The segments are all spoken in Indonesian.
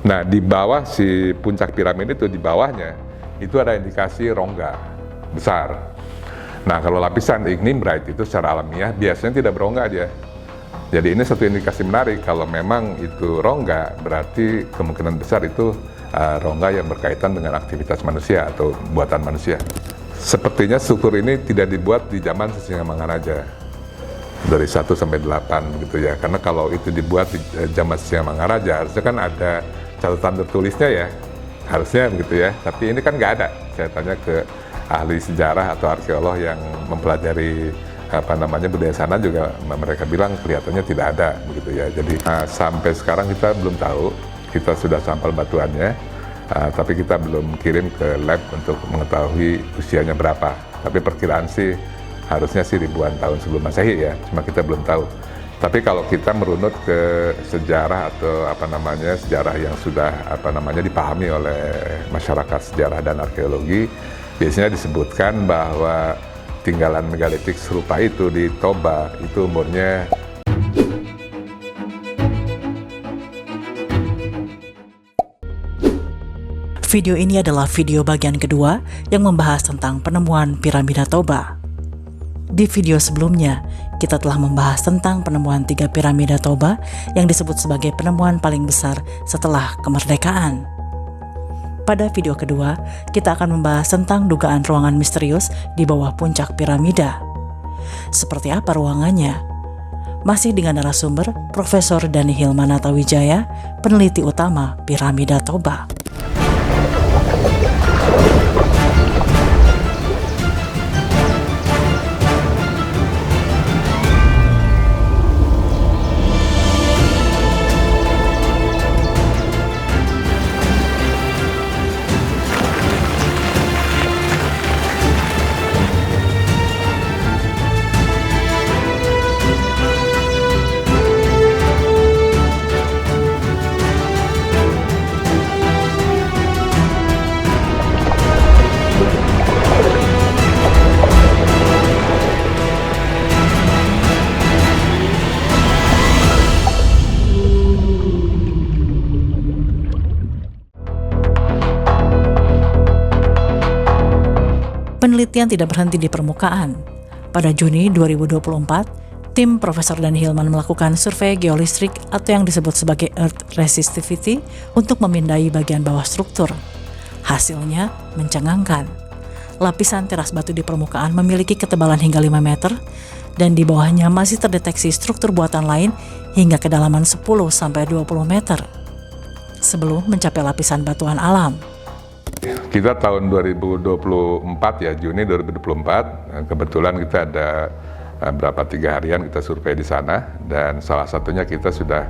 Nah, di bawah si puncak piramid itu, di bawahnya, itu ada indikasi rongga besar. Nah, kalau lapisan ignimbrite itu secara alamiah biasanya tidak berongga dia. Jadi ini satu indikasi menarik, kalau memang itu rongga, berarti kemungkinan besar itu rongga yang berkaitan dengan aktivitas manusia atau buatan manusia. Sepertinya struktur ini tidak dibuat di zaman Sisingamangaraja, dari 1 sampai 8 begitu ya. Karena kalau itu dibuat di zaman Sisingamangaraja, harusnya kan ada catatan tertulisnya ya, harusnya begitu ya. Tapi ini kan nggak ada. Saya tanya ke ahli sejarah atau arkeolog yang mempelajari budaya sana juga, mereka bilang kelihatannya tidak ada begitu ya. Jadi sampai sekarang kita belum tahu, kita sudah sampel batuannya, tapi kita belum kirim ke lab untuk mengetahui usianya berapa. Tapi perkiraan sih harusnya sih ribuan tahun sebelum Masehi ya, cuma kita belum tahu. Tapi kalau kita merunut ke sejarah atau sejarah yang sudah dipahami oleh masyarakat sejarah dan arkeologi, biasanya disebutkan bahwa tinggalan megalitik serupa itu di Toba itu umurnya. Video ini adalah video bagian kedua yang membahas tentang penemuan piramida Toba. Di video sebelumnya, kita telah membahas tentang penemuan 3 piramida Toba yang disebut sebagai penemuan paling besar setelah kemerdekaan. Pada video kedua, kita akan membahas tentang dugaan ruangan misterius di bawah puncak piramida. Seperti apa ruangannya? Masih dengan narasumber Profesor Dhani Hilmanata Wijaya, peneliti utama piramida Toba. Penelitian tidak berhenti di permukaan. Pada Juni 2024, tim Profesor Dhani Hilman melakukan survei geolistrik atau yang disebut sebagai Earth Resistivity untuk memindai bagian bawah struktur. Hasilnya mencengangkan. Lapisan teras batu di permukaan memiliki ketebalan hingga 5 meter dan di bawahnya masih terdeteksi struktur buatan lain hingga kedalaman 10-20 meter sebelum mencapai lapisan batuan alam. Kita tahun 2024 ya, Juni 2024, kebetulan kita ada 3 harian kita survei di sana, dan salah satunya kita sudah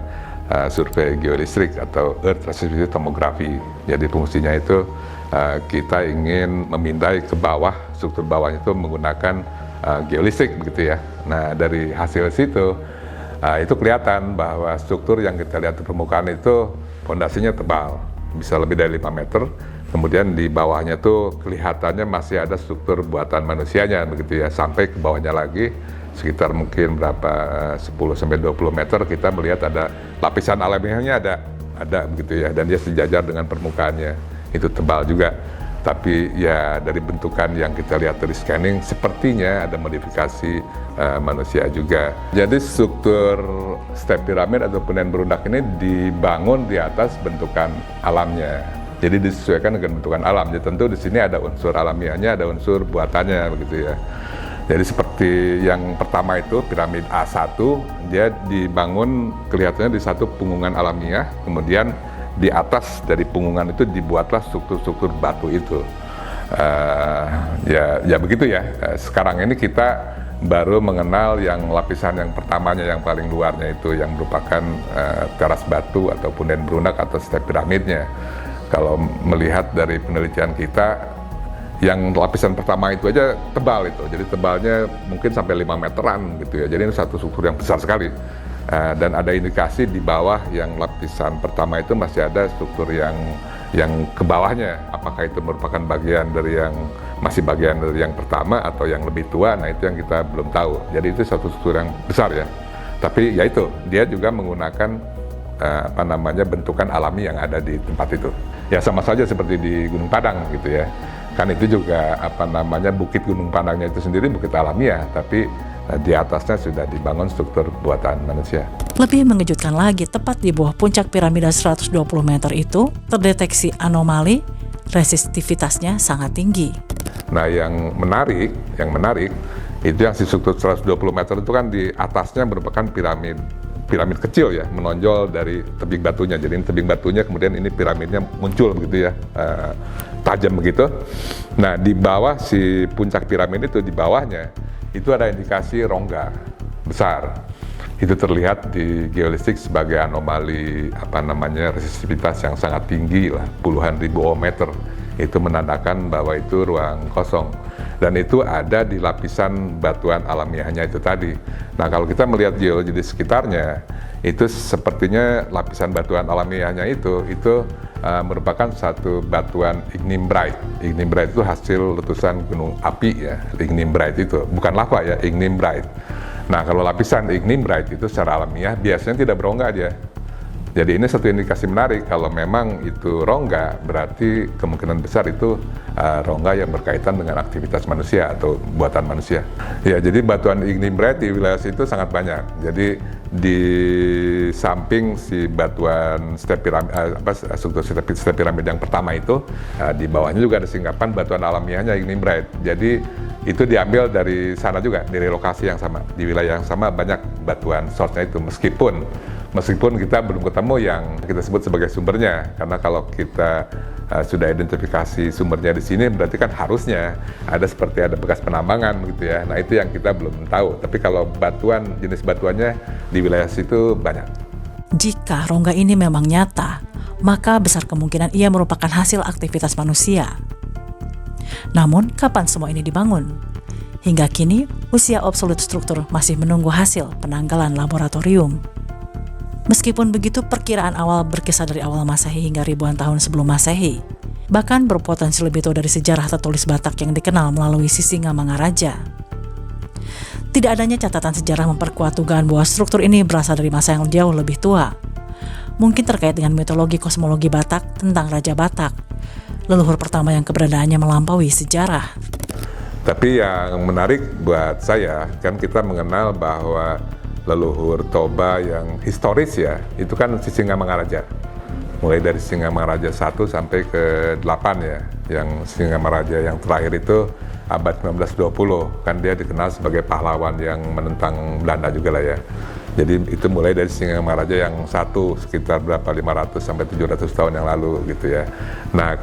survei geolistrik atau Earth Resistivity Tomography. Jadi fungsinya itu kita ingin memindai ke bawah, struktur bawahnya itu menggunakan geolistrik begitu ya. Nah, dari hasil situ itu kelihatan bahwa struktur yang kita lihat di permukaan itu fondasinya tebal, bisa lebih dari 5 meter. Kemudian di bawahnya tuh kelihatannya masih ada struktur buatan manusianya begitu ya, sampai ke bawahnya lagi sekitar mungkin 10-20 meter kita melihat ada lapisan alamiahnya ada begitu ya, dan dia sejajar dengan permukaannya, itu tebal juga. Tapi ya dari bentukan yang kita lihat dari scanning sepertinya ada modifikasi manusia juga. Jadi struktur step piramid atau punden berundak ini dibangun di atas bentukan alamnya. Jadi disesuaikan dengan bentukan alam. Jadi tentu di sini ada unsur alamiahnya, ada unsur buatannya begitu ya. Jadi seperti yang pertama itu piramid A1, dia dibangun kelihatannya di satu punggungan alamiah, kemudian di atas dari punggungan itu dibuatlah struktur-struktur batu itu. Ya begitu ya. Sekarang ini kita baru mengenal yang lapisan yang pertamanya, yang paling luarnya itu yang merupakan teras batu atau punden berunak atau step piramidnya. Kalau melihat dari penelitian kita, yang lapisan pertama itu aja tebal itu, jadi tebalnya mungkin sampai 5 meteran gitu ya. Jadi ini satu struktur yang besar sekali. Dan ada indikasi di bawah yang lapisan pertama itu masih ada struktur yang ke bawahnya. Apakah itu merupakan bagian dari yang pertama atau yang lebih tua? Nah, itu yang kita belum tahu. Jadi itu satu struktur yang besar ya. Tapi ya itu, dia juga menggunakan bentukan alami yang ada di tempat itu. Ya sama saja seperti di Gunung Padang gitu ya. Kan itu juga bukit Gunung Padangnya itu sendiri bukit alamiah, tapi di atasnya sudah dibangun struktur buatan manusia. Lebih mengejutkan lagi, tepat di bawah puncak piramida 120 meter itu terdeteksi anomali resistivitasnya sangat tinggi. Nah, yang menarik itu yang si struktur 120 meter itu kan di atasnya merupakan piramid kecil ya, menonjol dari tebing batunya. Jadi ini tebing batunya, kemudian ini piramidnya muncul begitu ya, tajam begitu. Nah, di bawah si puncak piramid itu, di bawahnya itu ada indikasi rongga besar. Itu terlihat di geolistik sebagai anomali resistivitas yang sangat tinggi lah, puluhan ribu ohmmeter. Itu menandakan bahwa itu ruang kosong, dan itu ada di lapisan batuan alamiahnya itu tadi. Nah, kalau kita melihat geologi di sekitarnya, itu sepertinya lapisan batuan alamiahnya itu merupakan satu batuan ignimbrite. Ignimbrite itu hasil letusan gunung api ya, ignimbrite itu bukan lava ya, ignimbrite. Nah, kalau lapisan ignimbrite itu secara alamiah biasanya tidak berongga dia. Jadi ini satu indikasi menarik, kalau memang itu rongga, berarti kemungkinan besar itu rongga yang berkaitan dengan aktivitas manusia atau buatan manusia. Ya, jadi batuan ignimbrite di wilayah situ sangat banyak. Jadi di samping si batuan step piramid yang pertama itu, di bawahnya juga ada singkapan batuan alamiahnya ignimbrite. Jadi itu diambil dari sana juga, dari lokasi yang sama, di wilayah yang sama banyak batuan source-nya itu, meskipun kita belum ketemu yang kita sebut sebagai sumbernya, karena kalau kita sudah identifikasi sumbernya di sini, berarti kan harusnya ada bekas penambangan gitu ya. Nah, itu yang kita belum tahu. Tapi kalau jenis batuannya di wilayah situ banyak. Jika rongga ini memang nyata, maka besar kemungkinan ia merupakan hasil aktivitas manusia. Namun, kapan semua ini dibangun? Hingga kini, usia obsolete struktur masih menunggu hasil penanggalan laboratorium. Meskipun begitu, perkiraan awal berkisar dari awal Masehi hingga ribuan tahun sebelum Masehi. Bahkan berpotensi lebih tua dari sejarah tertulis Batak yang dikenal melalui Sisingamangaraja. Tidak adanya catatan sejarah memperkuat dugaan bahwa struktur ini berasal dari masa yang jauh lebih tua. Mungkin terkait dengan mitologi kosmologi Batak tentang Raja Batak, leluhur pertama yang keberadaannya melampaui sejarah. Tapi yang menarik buat saya, kan kita mengenal bahwa leluhur Toba yang historis ya, itu kan Sisingamangaraja. Mulai dari Sisingamangaraja 1 sampai ke 8 ya. Yang Sisingamangaraja yang terakhir itu abad 1920, kan dia dikenal sebagai pahlawan yang menentang Belanda juga lah ya. Jadi itu mulai dari Sisingamangaraja yang 1 sekitar 500 sampai 700 tahun yang lalu gitu ya. Nah,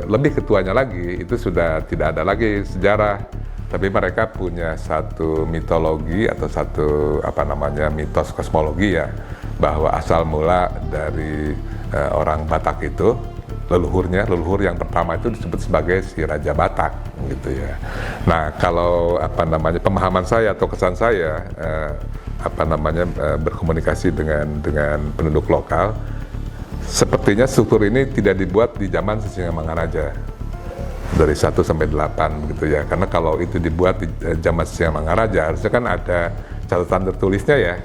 lebih ketuanya lagi itu sudah tidak ada lagi sejarah. Tapi mereka punya satu mitologi atau satu mitos kosmologi ya, bahwa asal mula dari orang Batak itu, leluhur yang pertama itu disebut sebagai si Raja Batak gitu ya. Nah, kalau pemahaman saya atau kesan saya berkomunikasi dengan penduduk lokal, sepertinya struktur ini tidak dibuat di zaman Sisingamangaraja dari 1 sampai 8 begitu ya. Karena kalau itu dibuat di zaman Sisingamangaraja, harusnya kan ada catatan tertulisnya ya,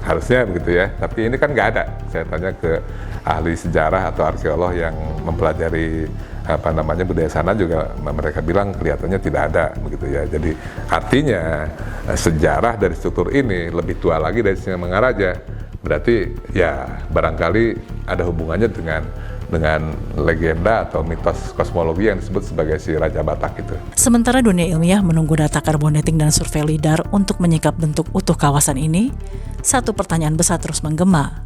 harusnya begitu ya. Tapi ini kan nggak ada. Saya tanya ke ahli sejarah atau arkeolog yang mempelajari budaya sana juga, mereka bilang kelihatannya tidak ada begitu ya. Jadi artinya sejarah dari struktur ini lebih tua lagi dari Sisingamangaraja. Berarti ya barangkali ada hubungannya dengan legenda atau mitos kosmologi yang disebut sebagai si Raja Batak itu. Sementara dunia ilmiah menunggu data karbon dating dan survei lidar untuk menyikap bentuk utuh kawasan ini, satu pertanyaan besar terus menggema.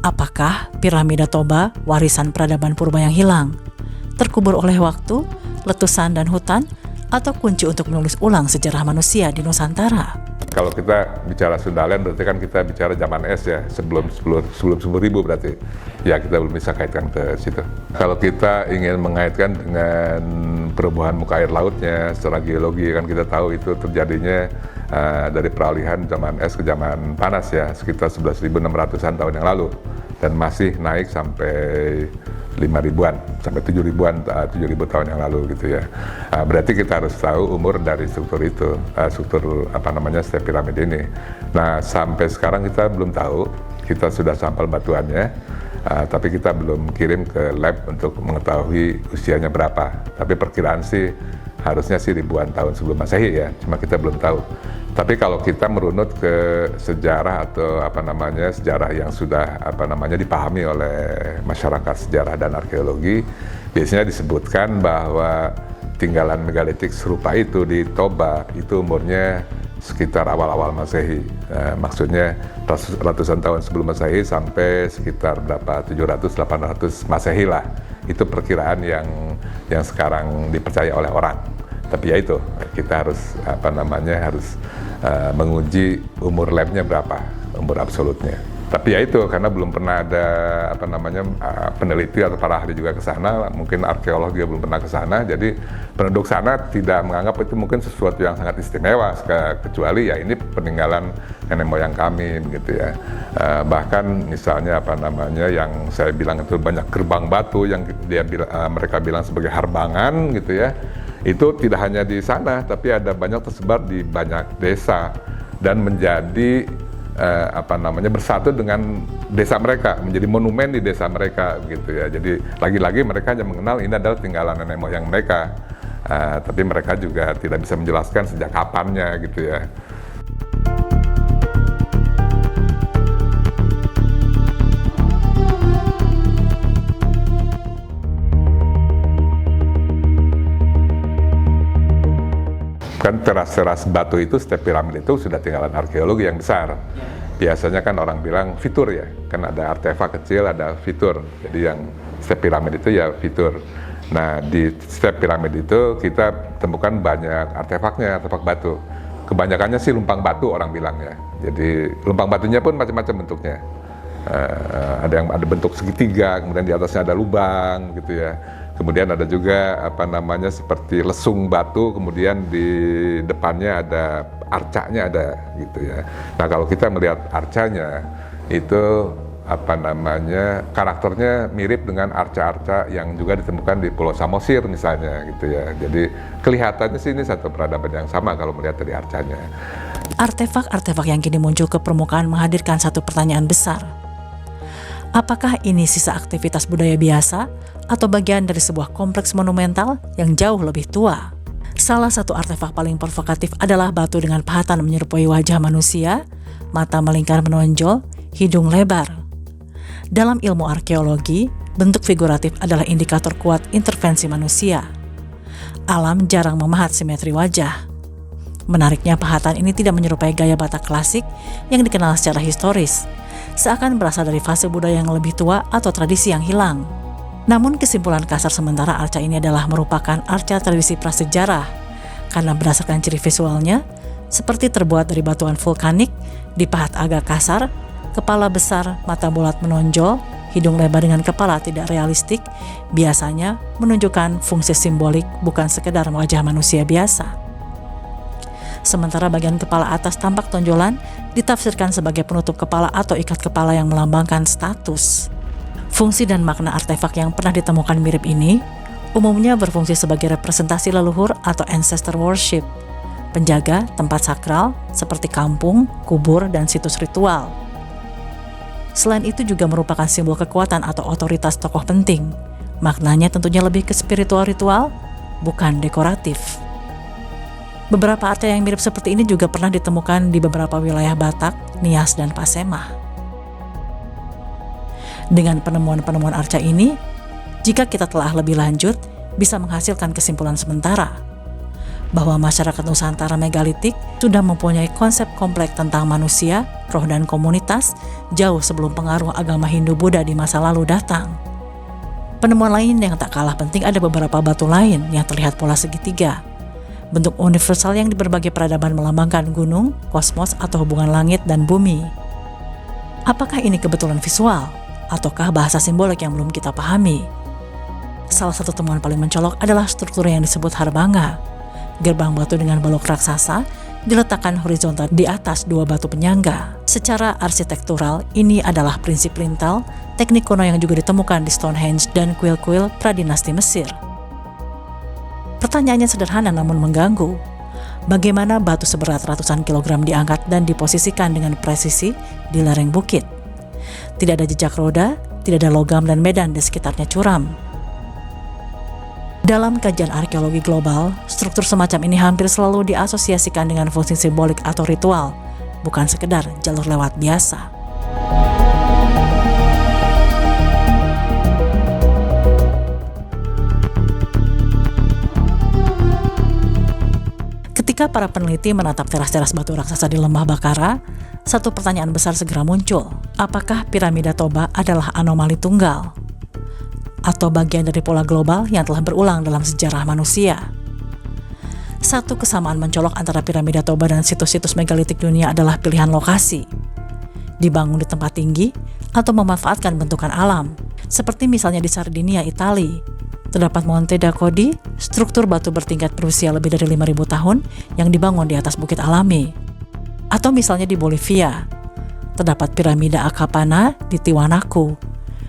Apakah piramida Toba warisan peradaban purba yang hilang, terkubur oleh waktu, letusan dan hutan, atau kunci untuk menulis ulang sejarah manusia di Nusantara? Kalau kita bicara Sundaland berarti kan kita bicara zaman es ya, sebelum 10.000 berarti. Ya, kita belum bisa kaitkan ke situ. Kalau kita ingin mengaitkan dengan perubahan muka air lautnya secara geologi, kan kita tahu itu terjadinya dari peralihan zaman es ke zaman panas ya, sekitar 11.600-an tahun yang lalu, dan masih naik sampai 5.000-an sampai 7.000-an 7.000 tahun yang lalu gitu ya. Berarti kita harus tahu umur dari struktur itu, struktur step piramid ini. Nah, sampai sekarang kita belum tahu kita sudah sampel batuannya, tapi kita belum kirim ke lab untuk mengetahui usianya berapa. Tapi perkiraan sih harusnya sih ribuan tahun sebelum Masehi ya, cuma kita belum tahu. Tapi kalau kita merunut ke sejarah atau sejarah yang sudah dipahami oleh masyarakat sejarah dan arkeologi, biasanya disebutkan bahwa tinggalan megalitik serupa itu di Toba itu umurnya sekitar awal-awal Masehi. Maksudnya ratusan tahun sebelum Masehi sampai sekitar 700-800 Masehi lah. Itu perkiraan yang sekarang dipercaya oleh orang. Tapi ya itu, kita harus menguji umur labnya berapa, umur absolutnya. Tapi ya itu, karena belum pernah ada peneliti atau para ahli juga ke sana, mungkin arkeolog juga belum pernah ke sana, jadi penduduk sana tidak menganggap itu mungkin sesuatu yang sangat istimewa, kecuali ya ini peninggalan nenek moyang kami, begitu ya. Bahkan misalnya yang saya bilang itu banyak gerbang batu yang mereka bilang sebagai harbangan, gitu ya. Itu tidak hanya di sana, tapi ada banyak tersebar di banyak desa dan menjadi bersatu dengan desa mereka, menjadi monumen di desa mereka, gitu ya. Jadi lagi-lagi mereka hanya mengenal ini adalah tinggalan nenek moyang mereka, tapi mereka juga tidak bisa menjelaskan sejak kapannya, gitu ya. Kan teras-teras batu itu, setiap piramid itu sudah tinggalan arkeologi yang besar. Biasanya kan orang bilang fitur ya, kan ada artefak kecil, ada fitur. Jadi yang setiap piramid itu ya fitur. Nah, di setiap piramid itu kita temukan banyak artefaknya, artefak batu. Kebanyakannya sih lumpang batu orang bilang ya. Jadi lumpang batunya pun macam-macam bentuknya. Ada yang ada bentuk segitiga, kemudian di atasnya ada lubang gitu ya. Kemudian ada juga seperti lesung batu, kemudian di depannya ada arcanya ada gitu ya. Nah, kalau kita melihat arcanya itu karakternya mirip dengan arca-arca yang juga ditemukan di Pulau Samosir misalnya gitu ya. Jadi kelihatannya sih ini satu peradaban yang sama kalau melihat dari arcanya. Artefak-artefak yang kini muncul ke permukaan menghadirkan satu pertanyaan besar. Apakah ini sisa aktivitas budaya biasa atau bagian dari sebuah kompleks monumental yang jauh lebih tua? Salah satu artefak paling provokatif adalah batu dengan pahatan menyerupai wajah manusia, mata melingkar menonjol, hidung lebar. Dalam ilmu arkeologi, bentuk figuratif adalah indikator kuat intervensi manusia. Alam jarang memahat simetri wajah. Menariknya, pahatan ini tidak menyerupai gaya Batak klasik yang dikenal secara historis, seakan berasal dari fase budaya yang lebih tua atau tradisi yang hilang. Namun kesimpulan kasar sementara arca ini adalah merupakan arca tradisi prasejarah, karena berdasarkan ciri visualnya, seperti terbuat dari batuan vulkanik, dipahat agak kasar, kepala besar, mata bulat menonjol, hidung lebar dengan kepala tidak realistik, biasanya menunjukkan fungsi simbolik bukan sekedar wajah manusia biasa. Sementara bagian kepala atas tampak tonjolan ditafsirkan sebagai penutup kepala atau ikat kepala yang melambangkan status. Fungsi dan makna artefak yang pernah ditemukan mirip ini umumnya berfungsi sebagai representasi leluhur atau ancestor worship, penjaga tempat sakral seperti kampung, kubur, dan situs ritual. Selain itu juga merupakan simbol kekuatan atau otoritas tokoh penting. Maknanya tentunya lebih ke spiritual ritual, bukan dekoratif. Beberapa arca yang mirip seperti ini juga pernah ditemukan di beberapa wilayah Batak, Nias, dan Pasemah. Dengan penemuan-penemuan arca ini, jika kita telah lebih lanjut, bisa menghasilkan kesimpulan sementara bahwa masyarakat Nusantara megalitik sudah mempunyai konsep kompleks tentang manusia, roh, dan komunitas jauh sebelum pengaruh agama Hindu-Buddha di masa lalu datang. Penemuan lain yang tak kalah penting ada beberapa batu lain yang terlihat pola segitiga. Bentuk universal yang di berbagai peradaban melambangkan gunung, kosmos, atau hubungan langit dan bumi. Apakah ini kebetulan visual, ataukah bahasa simbolik yang belum kita pahami? Salah satu temuan paling mencolok adalah struktur yang disebut harbanga. Gerbang batu dengan balok raksasa diletakkan horizontal di atas dua batu penyangga. Secara arsitektural, ini adalah prinsip lintal, teknik kuno yang juga ditemukan di Stonehenge dan kuil-kuil pradinasti Mesir. Pertanyaannya sederhana namun mengganggu. Bagaimana batu seberat ratusan kilogram diangkat dan diposisikan dengan presisi di lereng bukit? Tidak ada jejak roda, tidak ada logam dan medan di sekitarnya curam. Dalam kajian arkeologi global, struktur semacam ini hampir selalu diasosiasikan dengan fungsi simbolik atau ritual, bukan sekedar jalur lewat biasa. Ketika para peneliti menatap teras-teras batu raksasa di lembah Bakara, satu pertanyaan besar segera muncul. Apakah piramida Toba adalah anomali tunggal? Atau bagian dari pola global yang telah berulang dalam sejarah manusia? Satu kesamaan mencolok antara piramida Toba dan situs-situs megalitik dunia adalah pilihan lokasi. Dibangun di tempat tinggi atau memanfaatkan bentukan alam, seperti misalnya di Sardinia, Italia. Terdapat Monte Dacodi, struktur batu bertingkat berusia lebih dari 5.000 tahun yang dibangun di atas bukit alami. Atau misalnya di Bolivia, terdapat piramida Acapana di Tiwanaku,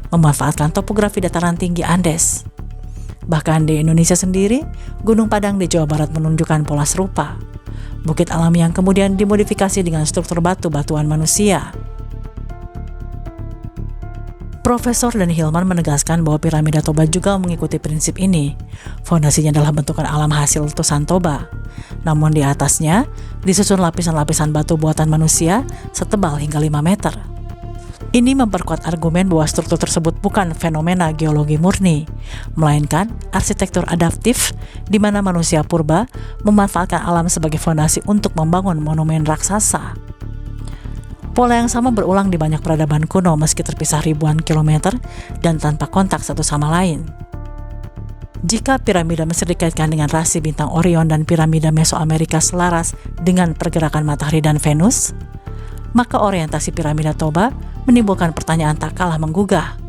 memanfaatkan topografi dataran tinggi Andes. Bahkan di Indonesia sendiri, Gunung Padang di Jawa Barat menunjukkan pola serupa. Bukit alami yang kemudian dimodifikasi dengan struktur batu-batuan manusia. Profesor Denny Hillman menegaskan bahwa piramida Toba juga mengikuti prinsip ini. Fondasinya adalah bentukan alam hasil letusan Toba. Namun di atasnya disusun lapisan-lapisan batu buatan manusia setebal hingga 5 meter. Ini memperkuat argumen bahwa struktur tersebut bukan fenomena geologi murni, melainkan arsitektur adaptif di mana manusia purba memanfaatkan alam sebagai fondasi untuk membangun monumen raksasa. Pola yang sama berulang di banyak peradaban kuno meski terpisah ribuan kilometer dan tanpa kontak satu sama lain. Jika piramida Mesir dikaitkan dengan rasi bintang Orion dan piramida Mesoamerika selaras dengan pergerakan matahari dan Venus, maka orientasi piramida Toba menimbulkan pertanyaan tak kalah menggugah.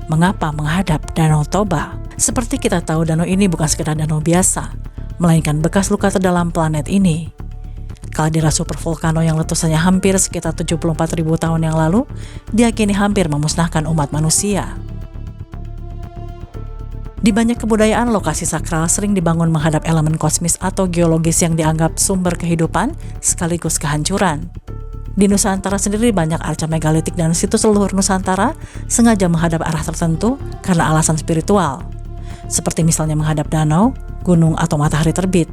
Mengapa menghadap Danau Toba? Seperti kita tahu, danau ini bukan sekedar danau biasa, melainkan bekas luka terdalam planet ini. Kaldera supervolcano yang letusannya hampir sekitar 74.000 tahun yang lalu diyakini hampir memusnahkan umat manusia. Di banyak kebudayaan, lokasi sakral sering dibangun menghadap elemen kosmis atau geologis yang dianggap sumber kehidupan sekaligus kehancuran. Di Nusantara sendiri banyak arca megalitik dan situs leluhur Nusantara sengaja menghadap arah tertentu karena alasan spiritual, seperti misalnya menghadap danau, gunung, atau matahari terbit.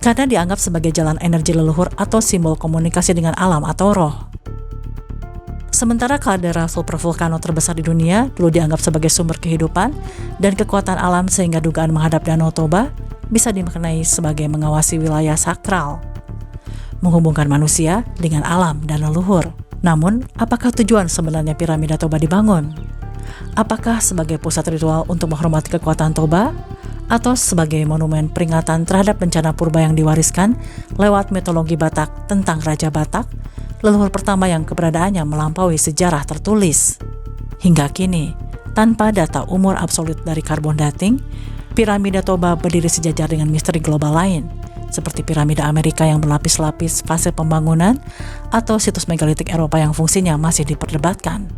Karena dianggap sebagai jalan energi leluhur atau simbol komunikasi dengan alam atau roh. Sementara kaldera supervolcano terbesar di dunia dulu dianggap sebagai sumber kehidupan dan kekuatan alam sehingga dugaan menghadap Danau Toba bisa dimaknai sebagai mengawasi wilayah sakral, menghubungkan manusia dengan alam dan leluhur. Namun, apakah tujuan sebenarnya piramida Toba dibangun? Apakah sebagai pusat ritual untuk menghormati kekuatan Toba? Atau sebagai monumen peringatan terhadap bencana purba yang diwariskan lewat mitologi Batak tentang Raja Batak, leluhur pertama yang keberadaannya melampaui sejarah tertulis. Hingga kini, tanpa data umur absolut dari carbon dating, piramida Toba berdiri sejajar dengan misteri global lain, seperti piramida Amerika yang berlapis-lapis fase pembangunan atau situs megalitik Eropa yang fungsinya masih diperdebatkan.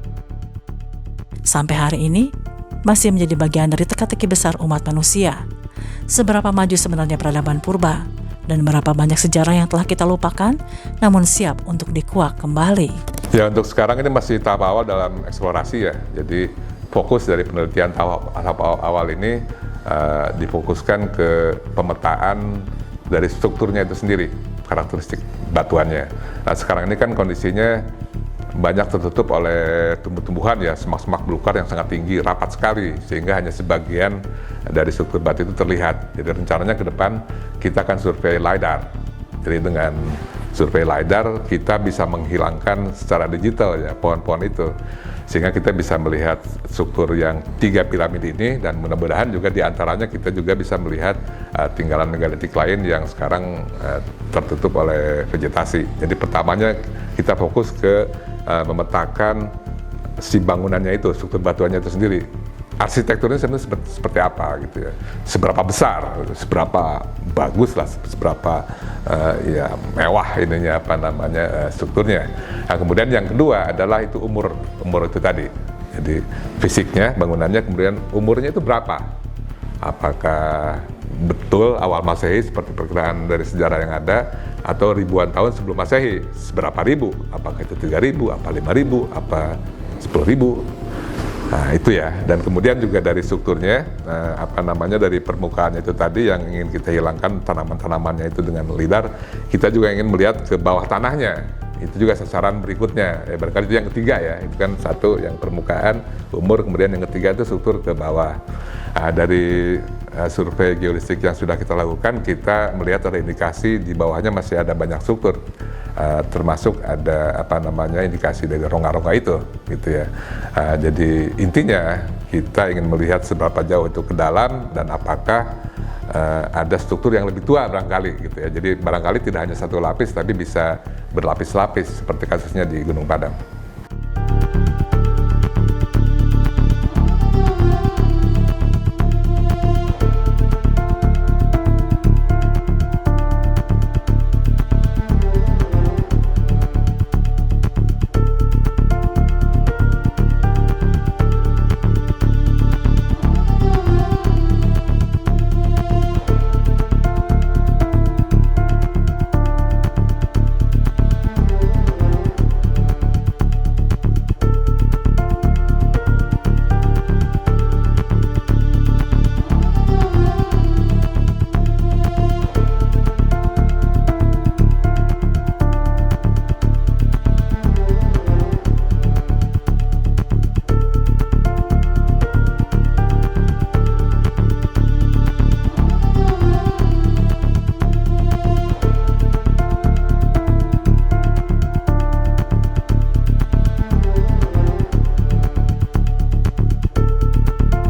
Sampai hari ini, masih menjadi bagian dari teka-teki besar umat manusia. Seberapa maju sebenarnya peradaban purba, dan berapa banyak sejarah yang telah kita lupakan, namun siap untuk dikuak kembali. Ya, untuk sekarang ini masih tahap awal dalam eksplorasi ya. Jadi fokus dari penelitian tahap awal ini difokuskan ke pemetaan dari strukturnya itu sendiri, karakteristik batuannya. Nah, sekarang ini kan kondisinya banyak tertutup oleh tumbuh-tumbuhan ya, semak-semak belukar yang sangat tinggi, rapat sekali, sehingga hanya sebagian dari struktur batu itu terlihat. Jadi rencananya ke depan kita akan survei LiDAR. Jadi dengan survei LiDAR kita bisa menghilangkan secara digital ya pohon-pohon itu, sehingga kita bisa melihat struktur yang 3 piramid ini, dan mudah-mudahan juga diantaranya kita juga bisa melihat tinggalan megalitik lain yang sekarang tertutup oleh vegetasi. Jadi pertamanya kita fokus ke memetakan si bangunannya itu, struktur batuannya itu sendiri. Arsitekturnya sebenarnya seperti apa gitu ya, seberapa besar, seberapa bagus lah, seberapa ya mewah ininya apa namanya strukturnya. Nah, kemudian yang kedua adalah itu umur itu tadi. Jadi fisiknya, bangunannya, kemudian umurnya itu berapa? Apakah betul awal Masehi seperti perkiraan dari sejarah yang ada, atau ribuan tahun sebelum Masehi? Seberapa ribu? Apakah itu 3.000, apa 5.000, apa 10.000. Nah itu ya, dan kemudian juga dari strukturnya, dari permukaannya itu tadi yang ingin kita hilangkan tanaman-tanamannya itu dengan lidar, kita juga ingin melihat ke bawah tanahnya. Itu juga sasaran berikutnya, barangkali itu yang ketiga ya, itu kan satu yang permukaan, umur, kemudian yang ketiga itu struktur ke bawah. Nah, dari survei geolistik yang sudah kita lakukan, kita melihat ada indikasi di bawahnya masih ada banyak struktur. Termasuk ada indikasi dari rongga-rongga itu gitu ya. Jadi intinya kita ingin melihat seberapa jauh itu ke dalam dan apakah ada struktur yang lebih tua barangkali gitu ya. Jadi barangkali tidak hanya satu lapis tapi bisa berlapis-lapis seperti kasusnya di Gunung Padang.